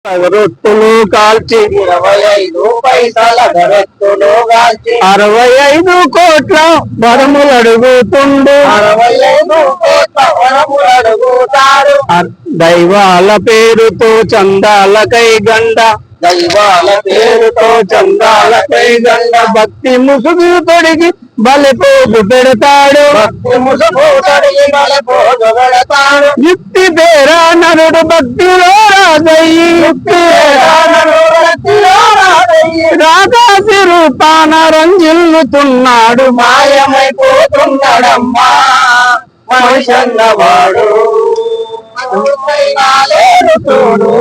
రొట్టులు కాల్చి 25 పైసల గరొత్తులు కాల్చి 65 కోట్ల వరములు అడుగుతుండు 65 కోట్ల వరములు అడుగుతాడు. దైవాల పేరుతో చందాలకై గండ దైవాల పేరుతో చందాలకై గండ భక్తి ముసుగు తొడిగి బలిపోగు పెడతాడు. భక్తి ముసుగు తొడిగి బలిపోగు పెడతాడు. యుక్తి పేరా నరుడు భక్తిలో రాజయ్యి రాకాసి రూపాన రంజిల్లుతున్నాడు. మాయమైపోతున్నాడమ్మా మనిషన్నవాడు చూడు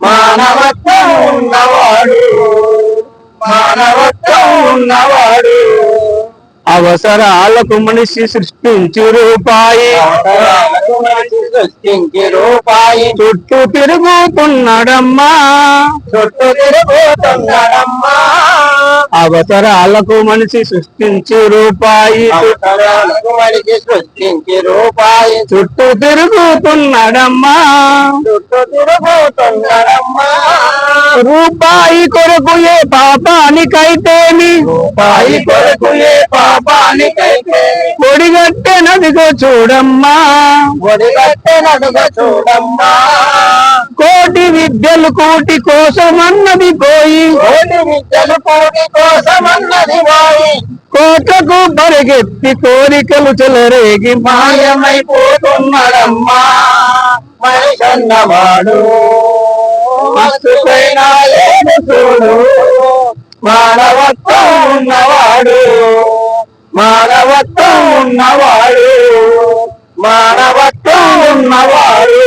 మానవత్వం ఉన్నవాడు మానవత్వం ఉన్నవాడు. అవసరాలకు మనిషి సృష్టించి రూపాయి సృష్టించి రూపాయి చుట్టూ తిరుగుతున్నాడమ్మా చుట్టూ తిరుగుతున్నాడమ్మా. అవసరాలకు మనిషి సృష్టించి రూపాయి అవసరాలకు మనిషి సృష్టించి రూపాయి చుట్టూ తిరుగుతున్నాడమ్మా చుట్టూ తిరుగుతున్నాడమ్మా. రూపాయి కొరకు ఏ పాపానికైతేమి రూపాయి కొరకు ఏ పాపానికైతే ఒడిగట్టె నదిగో చూడమ్మా ఒడిగట్టెనడుగ చూడమ్మా. కోటి విద్యలు కోటి కోసమన్నది పోయి కోటి విద్యలు కోటి కోసమన్నది పోయి కోట్లకు పరిగెత్తి కోరికలు చెలరేగి మాయమైపోతున్నాడమ్మా మనిషన్నవాడు మస్తుకైనా లేదు చూడు మానవత్వం ఉన్నవాడు మానవత్వం ఉన్నవాడు మానవత్వం ఉన్నవాడు.